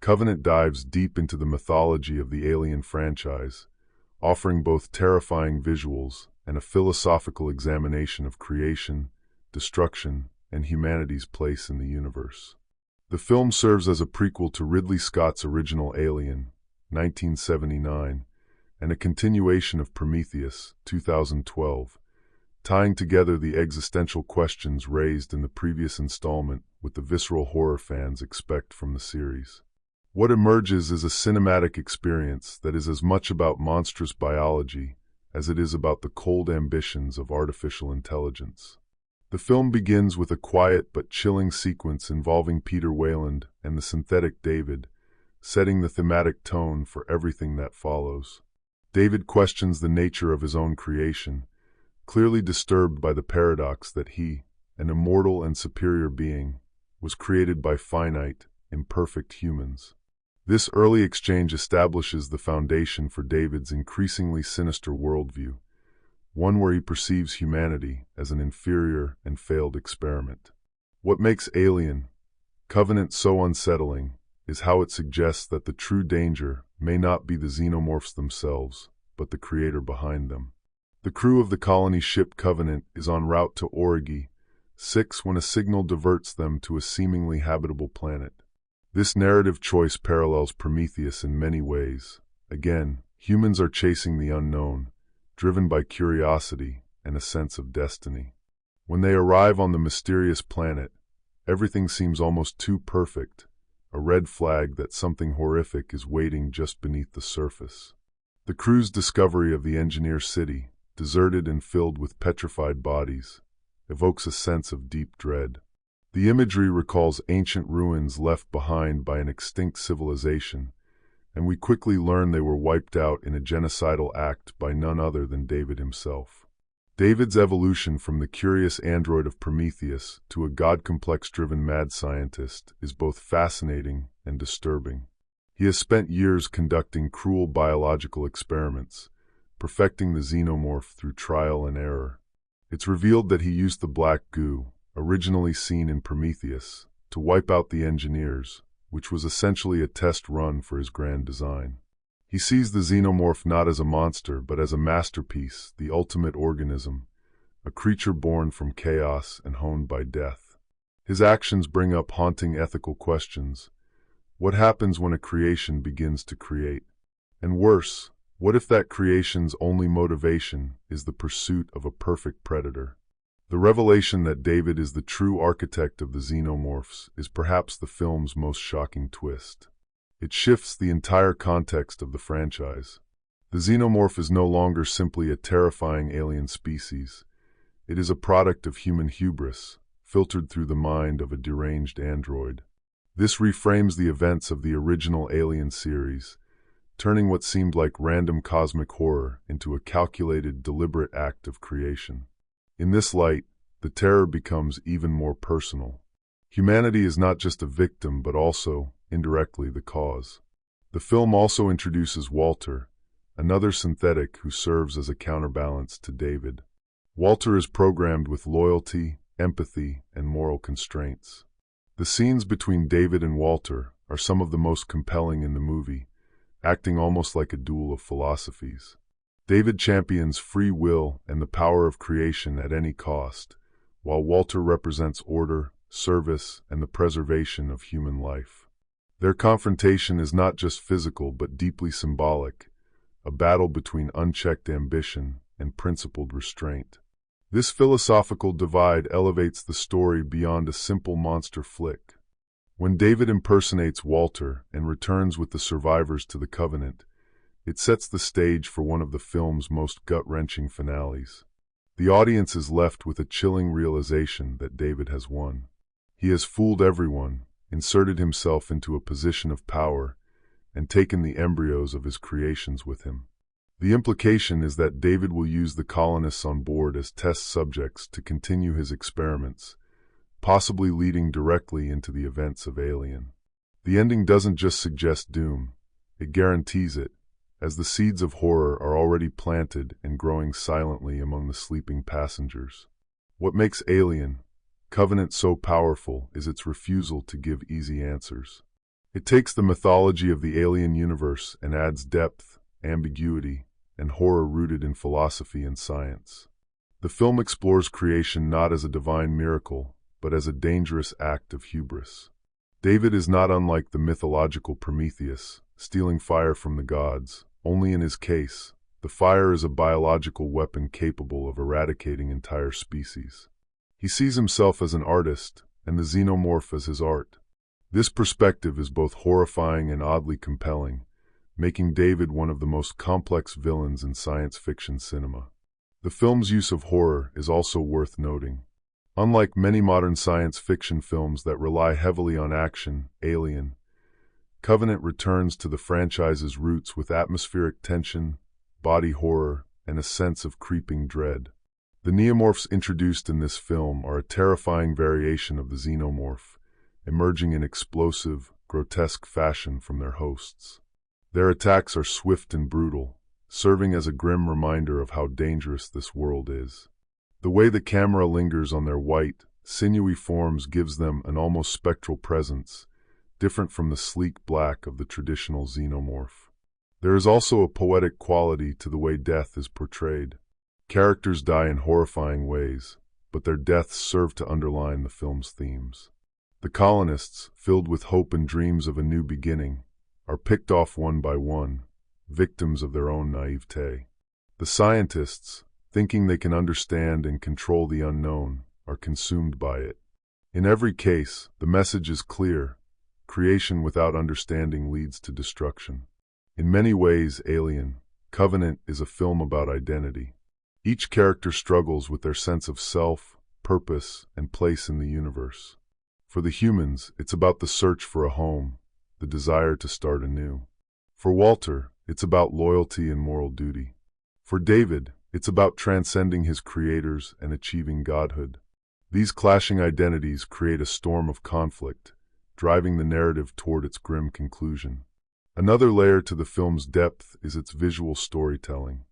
Covenant dives deep into the mythology of the Alien franchise, offering both terrifying visuals and a philosophical examination of creation, destruction, and humanity's place in the universe. The film serves as a prequel to Ridley Scott's original Alien, 1979, and a continuation of Prometheus, 2012, tying together the existential questions raised in the previous installment with the visceral horror fans expect from the series. What emerges is a cinematic experience that is as much about monstrous biology as it is about the cold ambitions of artificial intelligence. The film begins with a quiet but chilling sequence involving Peter Weyland and the synthetic David, setting the thematic tone for everything that follows. David questions the nature of his own creation, clearly disturbed by the paradox that he, an immortal and superior being, was created by finite, imperfect humans. This early exchange establishes the foundation for David's increasingly sinister worldview, one where he perceives humanity as an inferior and failed experiment. What makes Alien, Covenant so unsettling is how it suggests that the true danger may not be the xenomorphs themselves, but the creator behind them. The crew of the colony ship Covenant is en route to Origi 6 when a signal diverts them to a seemingly habitable planet. This narrative choice parallels Prometheus in many ways. Again, humans are chasing the unknown, driven by curiosity and a sense of destiny. When they arrive on the mysterious planet, everything seems almost too perfect, a red flag that something horrific is waiting just beneath the surface. The crew's discovery of the engineer city, deserted and filled with petrified bodies, evokes a sense of deep dread. The imagery recalls ancient ruins left behind by an extinct civilization, and we quickly learn they were wiped out in a genocidal act by none other than David himself. David's evolution from the curious android of Prometheus to a god-complex-driven mad scientist is both fascinating and disturbing. He has spent years conducting cruel biological experiments, perfecting the xenomorph through trial and error. It's revealed that he used the black goo, originally seen in Prometheus, to wipe out the engineers, which was essentially a test run for his grand design. He sees the xenomorph not as a monster, but as a masterpiece, the ultimate organism, a creature born from chaos and honed by death. His actions bring up haunting ethical questions. What happens when a creation begins to create? And worse, what if that creation's only motivation is the pursuit of a perfect predator? The revelation that David is the true architect of the xenomorphs is perhaps the film's most shocking twist. It shifts the entire context of the franchise. The xenomorph is no longer simply a terrifying alien species. It is a product of human hubris, filtered through the mind of a deranged android. This reframes the events of the original Alien series, turning what seemed like random cosmic horror into a calculated, deliberate act of creation. In this light, the terror becomes even more personal. Humanity is not just a victim, but also, indirectly, the cause. The film also introduces Walter, another synthetic who serves as a counterbalance to David. Walter is programmed with loyalty, empathy, and moral constraints. The scenes between David and Walter are some of the most compelling in the movie, acting almost like a duel of philosophies. David champions free will and the power of creation at any cost, while Walter represents order, service, and the preservation of human life. Their confrontation is not just physical but deeply symbolic, a battle between unchecked ambition and principled restraint. This philosophical divide elevates the story beyond a simple monster flick. When David impersonates Walter and returns with the survivors to the Covenant, it sets the stage for one of the film's most gut-wrenching finales. The audience is left with a chilling realization that David has won. He has fooled everyone, inserted himself into a position of power, and taken the embryos of his creations with him. The implication is that David will use the colonists on board as test subjects to continue his experiments, possibly leading directly into the events of Alien. The ending doesn't just suggest doom, it guarantees it, as the seeds of horror are already planted and growing silently among the sleeping passengers. What makes Alien, Covenant so powerful is its refusal to give easy answers. It takes the mythology of the alien universe and adds depth, ambiguity, and horror rooted in philosophy and science. The film explores creation not as a divine miracle, but as a dangerous act of hubris. David is not unlike the mythological Prometheus, stealing fire from the gods. Only in his case, the fire is a biological weapon capable of eradicating entire species. He sees himself as an artist, and the Xenomorph as his art. This perspective is both horrifying and oddly compelling, making David one of the most complex villains in science fiction cinema. The film's use of horror is also worth noting. Unlike many modern science fiction films that rely heavily on action, Alien, Covenant returns to the franchise's roots with atmospheric tension, body horror, and a sense of creeping dread. The neomorphs introduced in this film are a terrifying variation of the xenomorph, emerging in explosive, grotesque fashion from their hosts. Their attacks are swift and brutal, serving as a grim reminder of how dangerous this world is. The way the camera lingers on their white, sinewy forms gives them an almost spectral presence, different from the sleek black of the traditional xenomorph. There is also a poetic quality to the way death is portrayed. Characters die in horrifying ways, but their deaths serve to underline the film's themes. The colonists, filled with hope and dreams of a new beginning, are picked off one by one, victims of their own naivete. The scientists, thinking they can understand and control the unknown, are consumed by it. In every case, the message is clear: creation without understanding leads to destruction. In many ways, Alien, Covenant is a film about identity. Each character struggles with their sense of self, purpose, and place in the universe. For the humans, it's about the search for a home, the desire to start anew. For Walter, it's about loyalty and moral duty. For David, it's about transcending his creators and achieving godhood. These clashing identities create a storm of conflict, driving the narrative toward its grim conclusion. Another layer to the film's depth is its visual storytelling.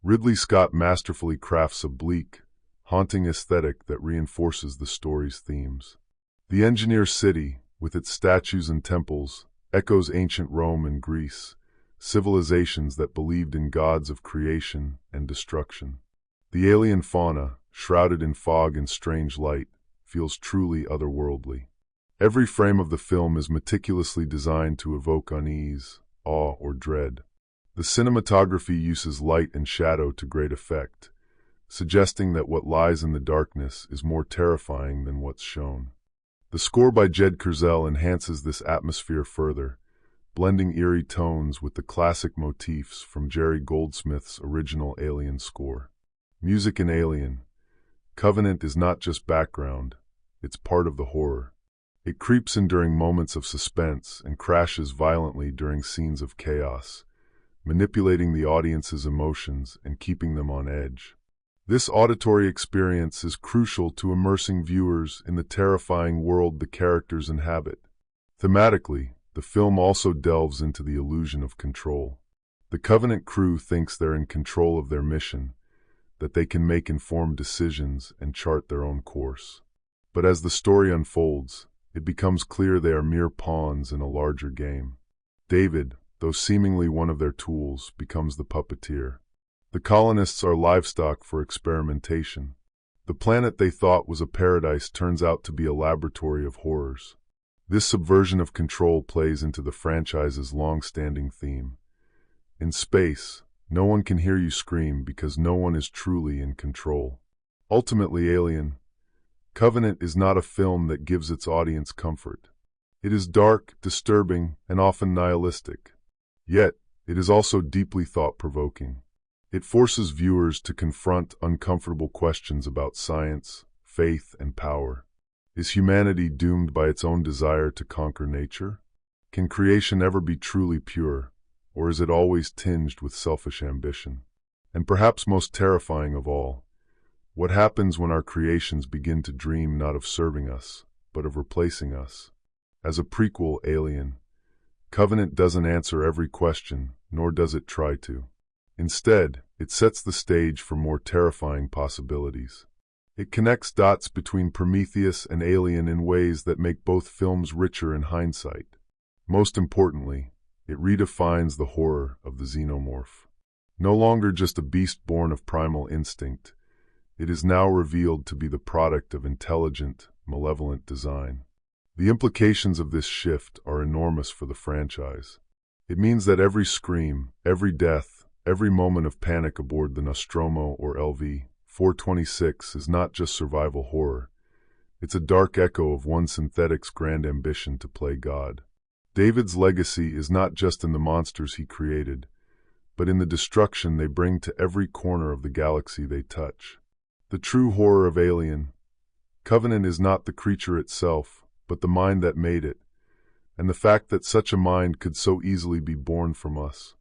Ridley Scott masterfully crafts a bleak, haunting aesthetic that reinforces the story's themes. The Engineer City, with its statues and temples, echoes ancient Rome and Greece, civilizations that believed in gods of creation and destruction. The alien fauna, shrouded in fog and strange light, feels truly otherworldly. Every frame of the film is meticulously designed to evoke unease, awe, or dread. The cinematography uses light and shadow to great effect, suggesting that what lies in the darkness is more terrifying than what's shown. The score by Jed Kurzel enhances this atmosphere further, blending eerie tones with the classic motifs from Jerry Goldsmith's original Alien score. Music in Alien, Covenant is not just background, it's part of the horror. It creeps in during moments of suspense and crashes violently during scenes of chaos, manipulating the audience's emotions and keeping them on edge. This auditory experience is crucial to immersing viewers in the terrifying world the characters inhabit. Thematically, the film also delves into the illusion of control. The Covenant crew thinks they're in control of their mission, that they can make informed decisions and chart their own course. But as the story unfolds, it becomes clear they are mere pawns in a larger game. David, though seemingly one of their tools, becomes the puppeteer. The colonists are livestock for experimentation. The planet they thought was a paradise turns out to be a laboratory of horrors. This subversion of control plays into the franchise's long-standing theme. In space, no one can hear you scream because no one is truly in control. Ultimately, Alien, Covenant is not a film that gives its audience comfort. It is dark, disturbing, and often nihilistic. Yet, it is also deeply thought-provoking. It forces viewers to confront uncomfortable questions about science, faith, and power. Is humanity doomed by its own desire to conquer nature? Can creation ever be truly pure, or is it always tinged with selfish ambition? And perhaps most terrifying of all, what happens when our creations begin to dream not of serving us, but of replacing us? As a prequel, Alien, Covenant doesn't answer every question, nor does it try to. Instead, it sets the stage for more terrifying possibilities. It connects dots between Prometheus and Alien in ways that make both films richer in hindsight. Most importantly, it redefines the horror of the xenomorph. No longer just a beast born of primal instinct, it is now revealed to be the product of intelligent, malevolent design. The implications of this shift are enormous for the franchise. It means that every scream, every death, every moment of panic aboard the Nostromo or LV-426 is not just survival horror. It's a dark echo of one synthetic's grand ambition to play God. David's legacy is not just in the monsters he created, but in the destruction they bring to every corner of the galaxy they touch. The true horror of Alien Covenant is not the creature itself, but the mind that made it, and the fact that such a mind could so easily be born from us.